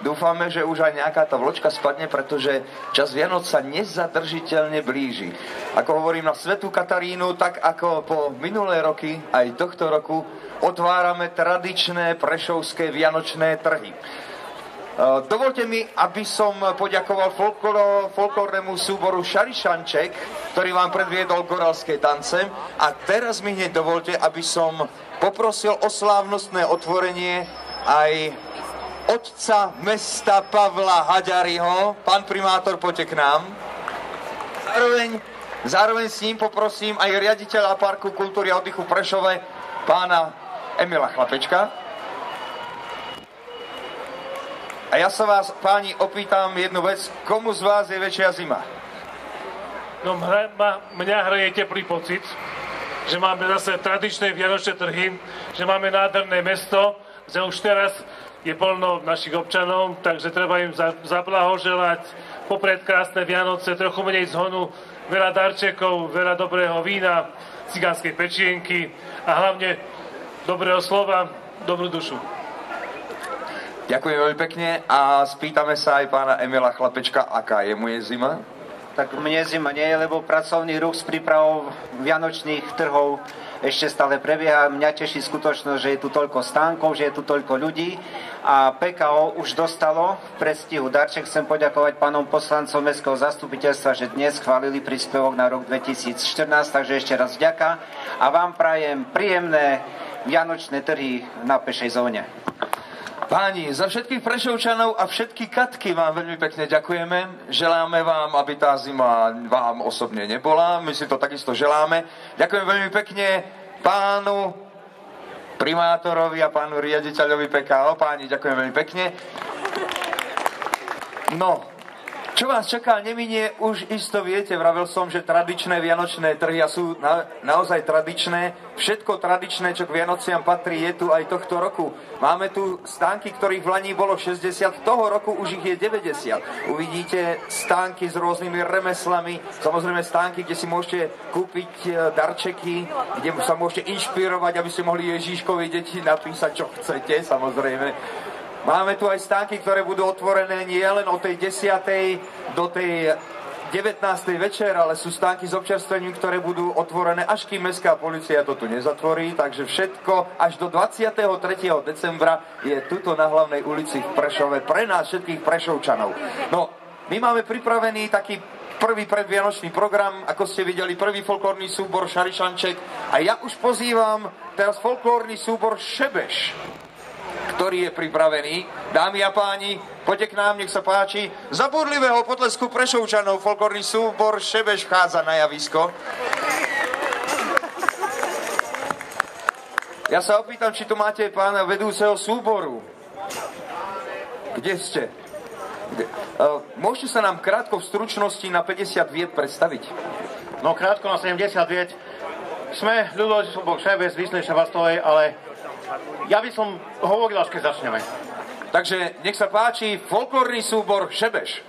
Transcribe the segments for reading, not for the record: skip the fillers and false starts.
Dúfame, že už aj nejaká tá vločka spadne, pretože čas Vianoc sa nezadržiteľne blíži. Ako hovorím na Svätú Katarínu, tak ako po minulé roky, aj tohto roku otvárame tradičné prešovské vianočné trhy. Dovolte mi, aby som poďakoval folklórnemu súboru Šarišanček, ktorý vám predviedol goralské tance. A teraz mi hneď dovolte, aby som poprosil o slávnostné otvorenie aj otca mesta Pavla Haďariho. Pán primátor, poďte k nám. Zároveň s ním poprosím aj riaditeľa Parku kultúry a oddychu v Prešove, pána Emila Chlapečka. A ja sa vás, páni, opýtam jednu vec. Komu z vás je väčšia zima? No, mňa hraje teplý pocit, že máme zase tradičné vianočné trhy, že máme nádherné mesto, že už teraz je plno našich občanov, takže treba im zablahoželať, poprieť krásne Vianoce, trochu menej zhonu, veľa darčekov, veľa dobrého vína, cigánskej pečienky a hlavne dobrého slova, dobrú dušu. Ďakujem veľmi pekne a spýtame sa aj pána Emila Chlapečka, aká je mu je zima? Tak mne zima nie je, lebo pracovný ruch s prípravou vianočných trhov ešte stále prebieha. Mňa teší skutočnosť, že je tu toľko stánkov, že je tu toľko ľudí a PKO už dostalo v predstihu darček. Chcem poďakovať pánom poslancom Mestského zastupiteľstva, že dnes schválili príspevok na rok 2014, takže ešte raz vďaka a vám prajem príjemné vianočné trhy na pešej zóne. Páni, za všetkých Prešovčanov a všetky Katky vám veľmi pekne ďakujeme. Želáme vám, aby tá zima vám osobne nebola. My si to takisto želáme. Ďakujem veľmi pekne pánu primátorovi a pánu riaditeľovi PKO. Páni, ďakujem veľmi pekne. No, čo vás čaká, neminie, už isto viete, vravel som, že tradičné vianočné trhy sú naozaj tradičné. Všetko tradičné, čo k Vianociam patrí, je tu aj tohto roku. Máme tu stánky, ktorých v Lani bolo 60, toho roku už ich je 90. Uvidíte stánky s rôznymi remeslami, samozrejme stánky, kde si môžete kúpiť darčeky, kde sa môžete inšpirovať, aby ste mohli Ježíškovi deti napísať, čo chcete, samozrejme. Máme tu aj stánky, ktoré budú otvorené nie len od tej 10. do tej 19. večer, ale sú stánky s občerstvením, ktoré budú otvorené, až kým mestská polícia to tu nezatvorí. Takže všetko až do 23. decembra je tuto na hlavnej ulici v Prešove pre nás všetkých Prešovčanov. No, my máme pripravený taký prvý predvianočný program, ako ste videli, prvý folklórny súbor Šarišanček. A ja už pozývam teraz folklórny súbor Šebeš, ktorý je pripravený. Dámy a páni, poďte k nám, nech sa páči. Za burlivého potlesku Prešovčanov folklórny súbor Šebeš vchádza na javisko. Ja sa opýtam, či tu máte pána vedúceho súboru. Kde ste? Môžete sa nám krátko v stručnosti na 50 viet predstaviť? No krátko na 70 viet. Sme ľudový súbor Šebeš z Vyšnej Šebastovej, ale ja by som hovoril, až keď začneme. Takže nech sa páči, folklórny súbor Šebeš.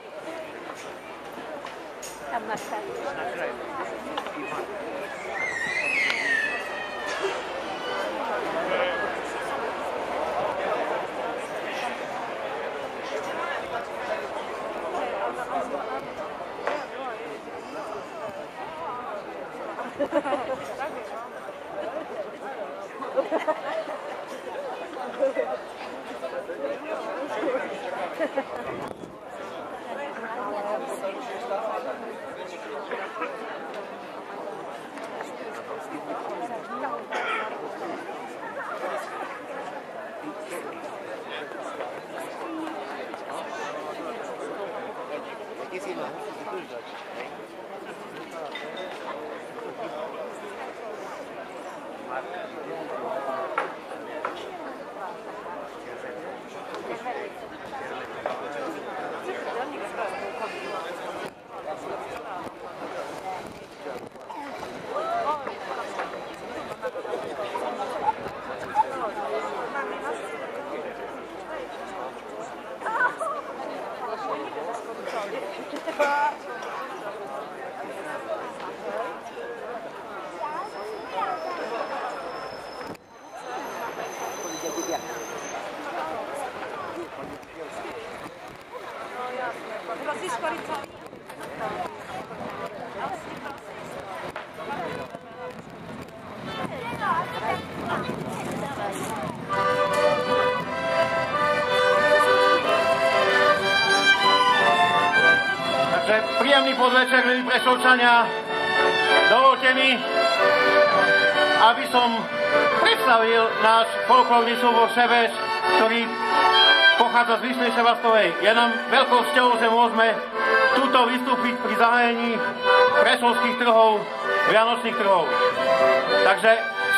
Príjemný podvečer, milí Prešovčania. Dovolte mi, aby som predstavil náš folklórny súbor Šebež, ktorý pochádza z Vyšnej Šebastovej. Je nám veľkou cťou, že môžeme tuto vystúpiť pri zahájení prešovských trhov, vianočných trhov. Takže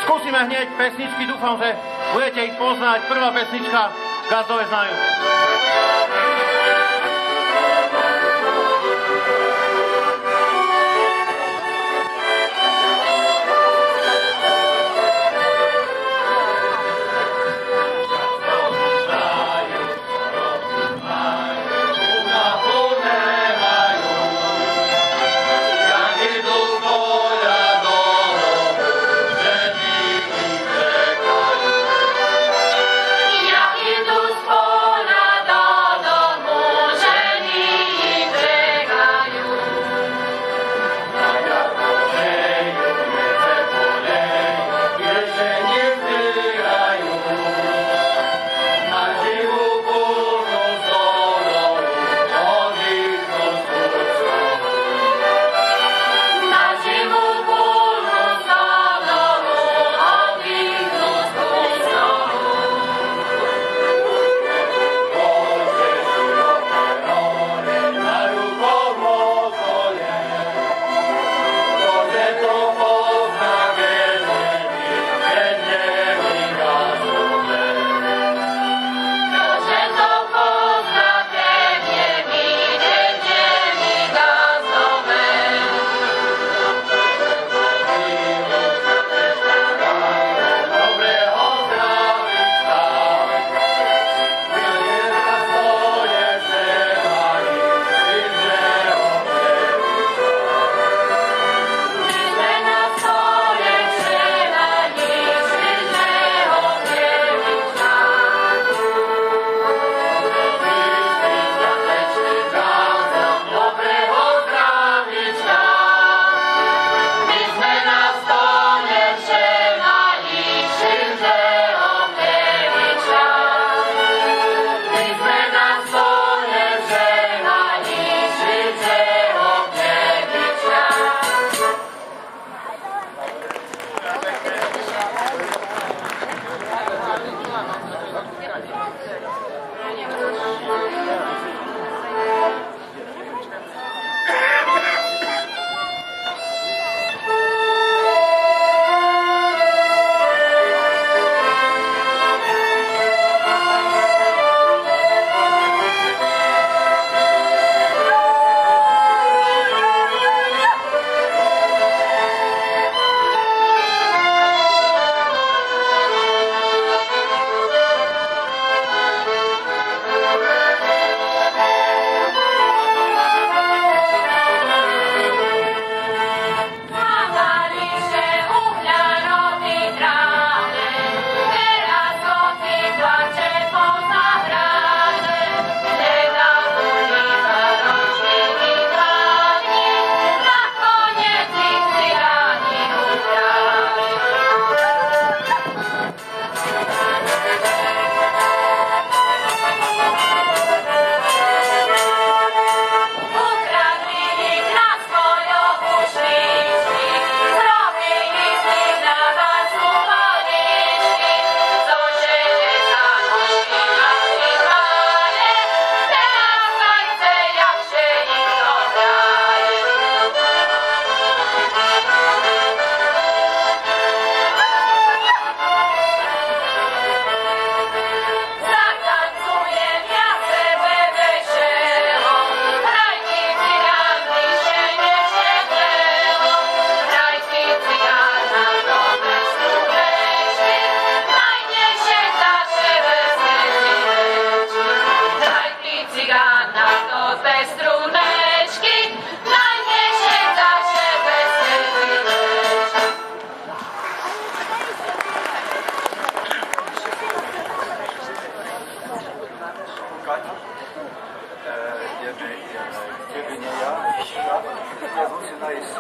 skúsime hneď pesničky, dúfam, že budete ich poznať. Prvá pesnička Gazdové znajú. Ciebie nie ja, ja muszę najść